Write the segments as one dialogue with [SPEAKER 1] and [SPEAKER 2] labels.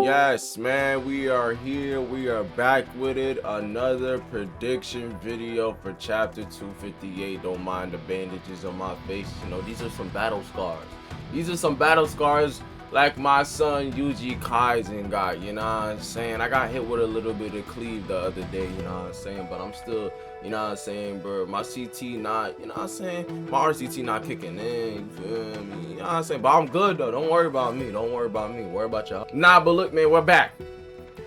[SPEAKER 1] Yes, man, we are here. We are back with it. Another prediction video for chapter 258. Don't mind the bandages on my face. You know, these are some battle scars. These are some battle scars like my son Jujutsu Kaisen got, you know what I'm saying? I got hit with a little bit of cleave the other day, you know what I'm saying? But I'm still, you know what I'm saying, bro? My CT not, you know what I'm saying? My RCT not kicking in, you feel me? You know what I'm saying? But I'm good though. Don't worry about me. Don't worry about me. Worry about y'all. Nah, but look, man, we're back.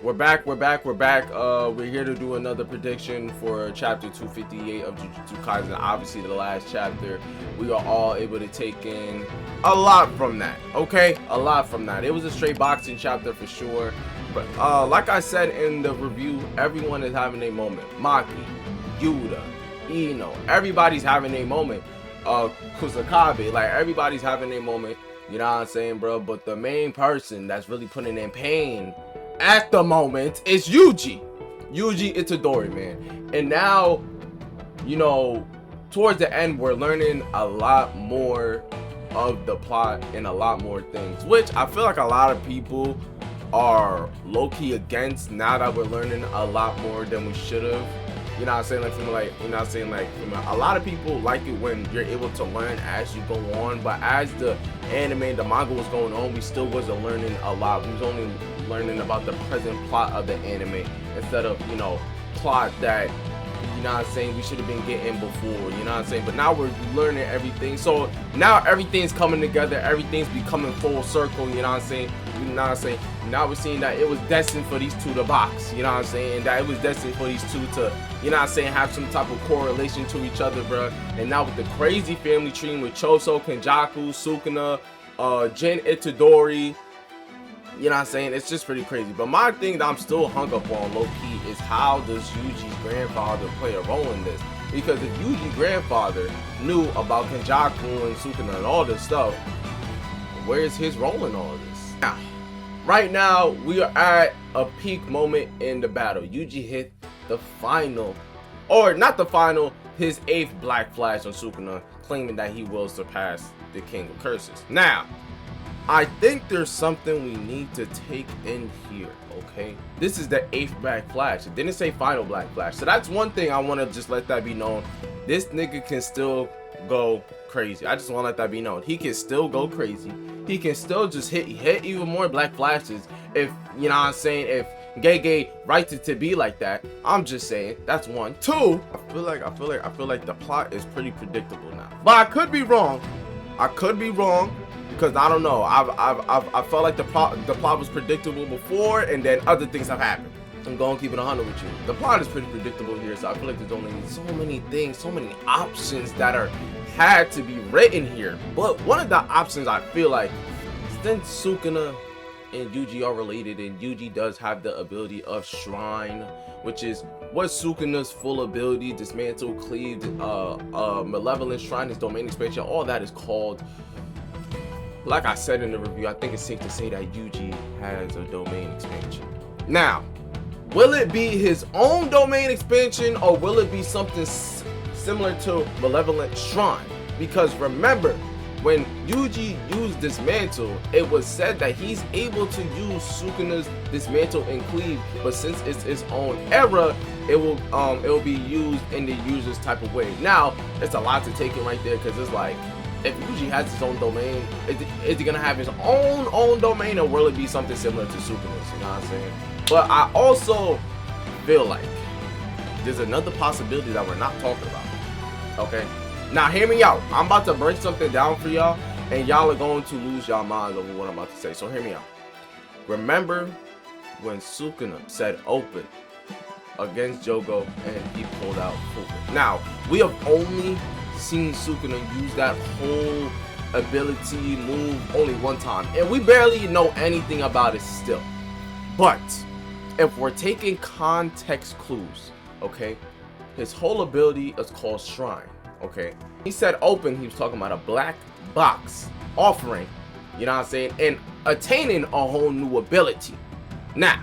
[SPEAKER 1] We're back. We're here to do another prediction for chapter 258 of Jujutsu Kaisen. Obviously, the last chapter, we are all able to take in a lot from that. Okay, a lot from that. It was a straight boxing chapter for sure. But like I said in the review, everyone is having a moment. Maki, Yuta, Ino, everybody's having a moment. Kusakabe, like everybody's having a moment. You know what I'm saying, bro? But the main person that's really putting in pain at the moment is Yuji Itadori, man. And now, you know, towards the end, we're learning a lot more of the plot and a lot more things, which I feel like a lot of people are low-key against now that we're learning a lot more than we should have. You know what I'm saying? Like, from like, you know what I'm saying? Like, a lot of people like it when you're able to learn as you go on, but as the anime and the manga was going on, we still wasn't learning a lot. We was only learning about the present plot of the anime instead of, you know, plot that, you know what I'm saying, we should have been getting before, you know what I'm saying? But now we're learning everything. So now everything's coming together, everything's becoming full circle, you know what I'm saying? You know what I'm saying? Now we're seeing that it was destined for these two to box, you know what I'm saying? And that it was destined for these two to, you know what I'm saying, have some type of correlation to each other, bro. And now with the crazy family tree with Choso, Kenjaku, Sukuna, Jin Itadori, you know what I'm saying? It's just pretty crazy. But my thing that I'm still hung up on low-key is how does Yuji's grandfather play a role in this? Because if Yuji's grandfather knew about Kenjaku and Sukuna and all this stuff, where's his role in all of this? Now, right now, we are at a peak moment in the battle. Yuji hit the final, or not the final, his 8th Black Flash on Sukuna, claiming that he will surpass the King of Curses. Now, I think there's something we need to take in here, okay? This is the 8th Black Flash. It didn't say final Black Flash. So that's one thing I want to just let that be known. This nigga can still go crazy. I just want to let that be known. He can still go crazy. He can still just hit even more Black Flashes if, you know what I'm saying, if Gege writes it to be like that. I'm just saying. That's one. Two, I feel like the plot is pretty predictable now. But I could be wrong. Because I don't know, I felt like the plot was predictable before, and then other things have happened. I'm going to keep it 100 with you. The plot is pretty predictable here, so I feel like there's only so many things, so many options that had to be written here. But one of the options I feel like, since Sukuna and Yuji are related, and Yuji does have the ability of Shrine, which is what Sukuna's full ability, Dismantle, Cleave, Malevolent Shrine, his domain expansion, all that is called. Like I said in the review, I think it's safe to say that Yuji has a domain expansion. Now, will it be his own domain expansion, or will it be something similar to Malevolent Shrine? Because remember, when Yuji used Dismantle, it was said that he's able to use Sukuna's Dismantle and Cleave, but since it's its own era, it will be used in the user's type of way. Now, it's a lot to take in right there, because it's like, if Yuji has his own domain, is he gonna have his own domain, or will it be something similar to Sukuna's? You know what I'm saying? But I also feel like there's another possibility that we're not talking about. Okay? Now hear me out. I'm about to break something down for y'all, and y'all are going to lose y'all minds over what I'm about to say. So hear me out. Remember when Sukuna said open against Jogo and he pulled out Fuka? Now, we have only seen Sukuna use that whole ability move only one time, and we barely know anything about it still. But if we're taking context clues, okay, his whole ability is called Shrine. Okay, he said open, he was talking about a black box offering, you know what I'm saying, and attaining a whole new ability. Now,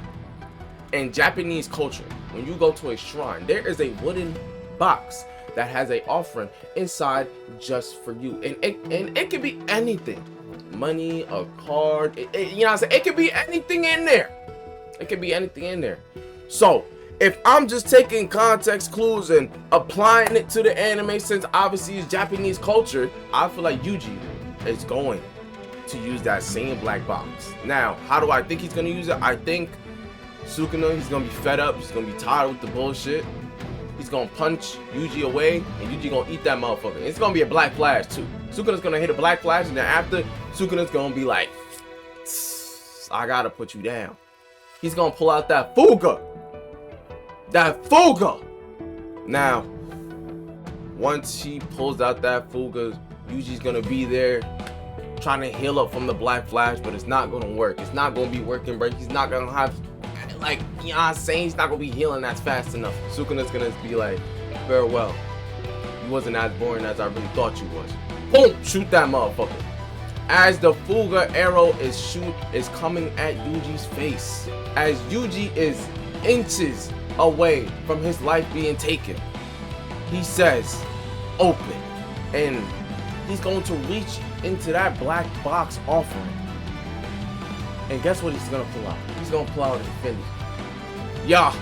[SPEAKER 1] in Japanese culture, when you go to a shrine, there is a wooden box that has a offering inside just for you, and it could be anything, money, a card, you know what I'm saying, it could be anything in there. It could be anything in there. So if I'm just taking context clues and applying it to the anime, since obviously it's Japanese culture, I feel like Yuji is going to use that same black box. Now, how do I think he's going to use it? I think Sukuna, he's going to be fed up. He's going to be tired with the bullshit. He's going to punch Yuji away, and Yuji going to eat that motherfucker. It's going to be a black flash, too. Sukuna's going to hit a black flash, and then after, Sukuna's going to be like, I got to put you down. He's going to pull out that Fuga. That Fuga! Now, once he pulls out that Fuga, Yuji's going to be there trying to heal up from the black flash, but it's not going to work. It's not going to be working, bro. He's not going to have, like, you know what I'm saying? He's not going to be healing as fast enough. Sukuna's going to be like, farewell. You wasn't as boring as I really thought you was. Boom! Shoot that motherfucker. As the Fuga arrow is coming at Yuji's face. As Yuji is inches away from his life being taken, he says, open. And he's going to reach into that black box offering. And guess what he's going to pull out? He's going to pull out Infinity. Yeah.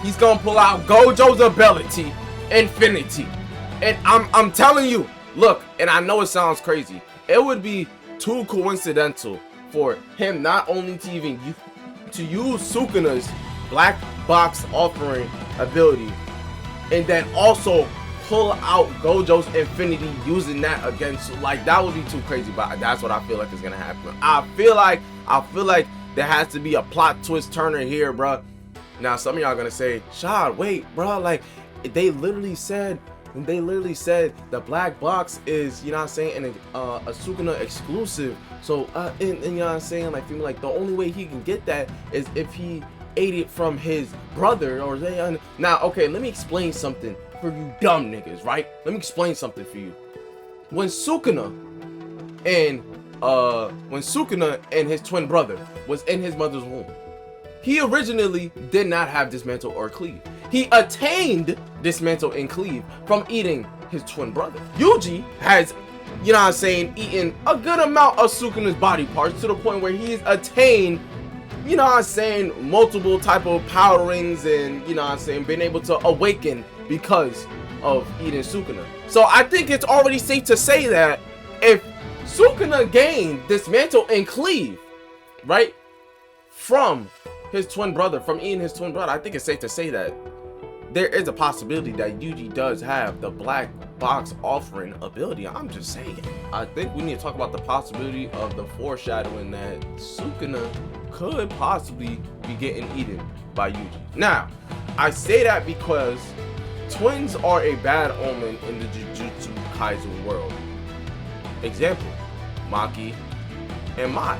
[SPEAKER 1] He's going to pull out Gojo's ability, Infinity. And I'm telling you, look, and I know it sounds crazy. It would be too coincidental for him not only to even use Sukuna's black box offering ability, and then also pull out Gojo's Infinity using that against, like, that would be too crazy, but that's what I feel like is gonna happen. I feel like there has to be a plot twist turner here, bro. Now some of y'all gonna say, Shad, wait, bro, like they literally said the black box is, you know what I'm saying, a Sukuna exclusive. So and you know what I'm saying, like the only way he can get that is if he ate it from his brother or they. Now, okay, let me explain something for you dumb niggas, right? Let me explain something for you. When Sukuna and his twin brother was in his mother's womb, he originally did not have dismantle or cleave. He attained dismantle and cleave from eating his twin brother. Yuji has, you know what I'm saying, eaten a good amount of Sukuna's body parts to the point where he's attained, you know what I'm saying, multiple type of power rings and, you know what I'm saying, been able to awaken because of eating Sukuna. So I think it's already safe to say that if Sukuna gained dismantle and cleave, right, from his twin brother, from eating his twin brother, I think it's safe to say that there is a possibility that Yuji does have the black box offering ability. I'm just saying. I think we need to talk about the possibility of the foreshadowing that Sukuna could possibly be getting eaten by Yuji. Now, I say that because twins are a bad omen in the Jujutsu Kaisen world. Example, Maki and Mai.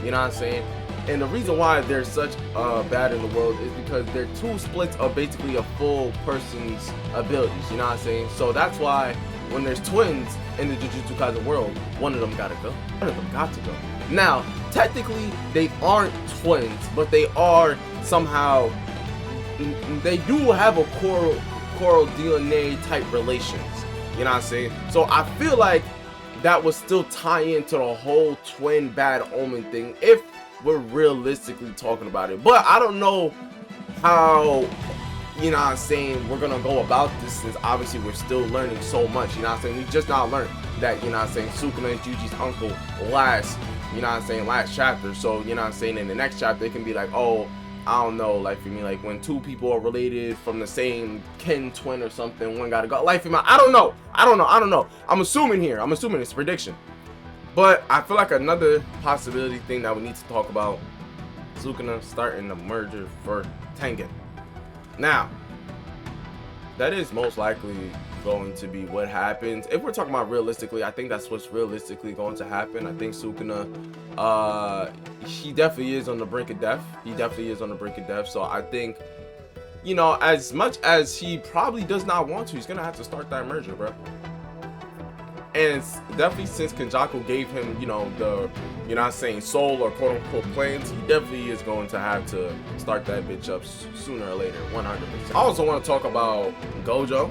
[SPEAKER 1] You know what I'm saying? And the reason why they're such bad in the world is because they're two splits of basically a full person's abilities. You know what I'm saying? So that's why when there's twins in the Jujutsu Kaisen world, one of them gotta go. One of them got to go. Now, technically, they aren't twins, but they are somehow. They do have a coral DNA type relations. You know what I'm saying? So I feel like that would still tie into the whole twin bad omen thing if we're realistically talking about it. But I don't know how, you know what I'm saying, we're gonna go about this, since obviously we're still learning so much. You know what I'm saying? We just now learned that, you know what I'm saying, Sukuna is Yuji's uncle last, you know what I'm saying, last chapter. So, you know what I'm saying, in the next chapter it can be like, oh, I don't know, like for me, like when two people are related from the same kin twin or something, one gotta go. Like for me, I don't know. I'm assuming it's a prediction. But I feel like another possibility thing that we need to talk about, Sukuna starting the merger for Tengen. Now, that is most likely going to be what happens. If we're talking about realistically, I think that's what's realistically going to happen. I think Sukuna, he definitely is on the brink of death. So I think, you know, as much as he probably does not want to, he's going to have to start that merger, bro. And definitely since Kenjaku gave him, you know, the, you know what I'm saying, soul or quote unquote plans, he definitely is going to have to start that bitch up sooner or later, 100%. I also want to talk about Gojo.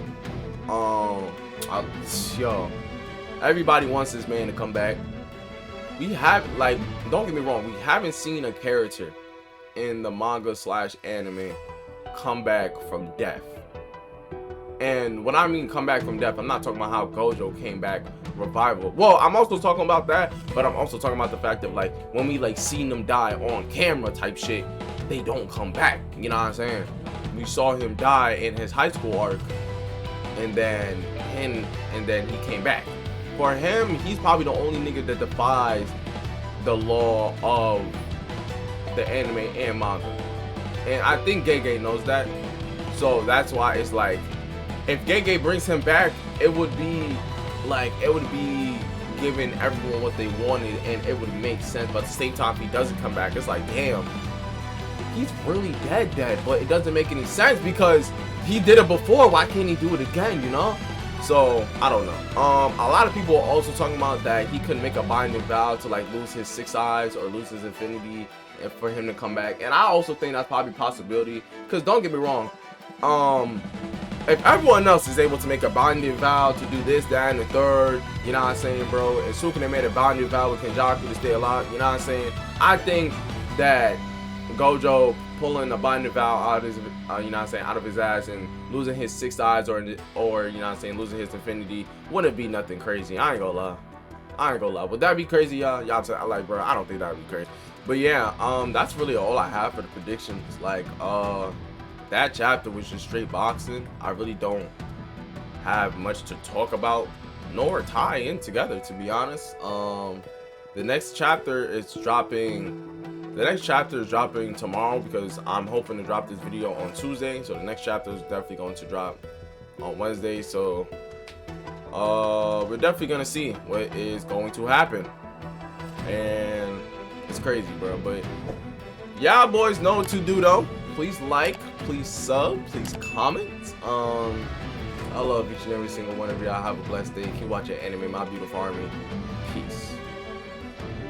[SPEAKER 1] Yo, everybody wants this man to come back. we have, like, don't get me wrong, we haven't seen a character in the manga slash anime come back from death. And when I mean come back from death, I'm not talking about how Gojo came back revival. Well, I'm also talking about that, but I'm also talking about the fact that, like, when we like seen them die on camera type shit, they don't come back. You know what I'm saying? We saw him die in his high school arc, and then he came back. For him, he's probably the only nigga that defies the law of the anime and manga. And I think Gege knows that. So that's why it's like, if Gege brings him back, it would be giving everyone what they wanted, and it would make sense. But at the same time, if he doesn't come back, it's like, damn, he's really dead. But it doesn't make any sense because he did it before. Why can't he do it again, you know? So I don't know. A lot of people are also talking about that he couldn't make a binding vow to like lose his 6 eyes or lose his infinity and for him to come back. And I also think that's probably a possibility, because don't get me wrong, if everyone else is able to make a binding vow to do this, that, and the third, you know what I'm saying, bro, and Sukuna made a binding vow with Kenjaku to stay alive, you know what I'm saying, I think that Gojo pulling a binding vow out of his, you know what I'm saying, out of his ass and losing his 6 eyes or you know what I'm saying, losing his infinity wouldn't be nothing crazy. I ain't gonna lie. Would that be crazy, y'all? Y'all say, like, bro, I don't think that'd be crazy. But yeah, that's really all I have for the predictions. Like, that chapter was just straight boxing. I really don't have much to talk about nor tie in together, to be honest. The next chapter is dropping tomorrow, because I'm hoping to drop this video on Tuesday. So the next chapter is definitely going to drop on Wednesday. So we're definitely gonna see what is going to happen, and it's crazy, bro. But y'all boys know what to do though. Please like, please sub, please comment. I love each and every single one of y'all. Have a blessed day. Keep watching anime, my beautiful army. Peace.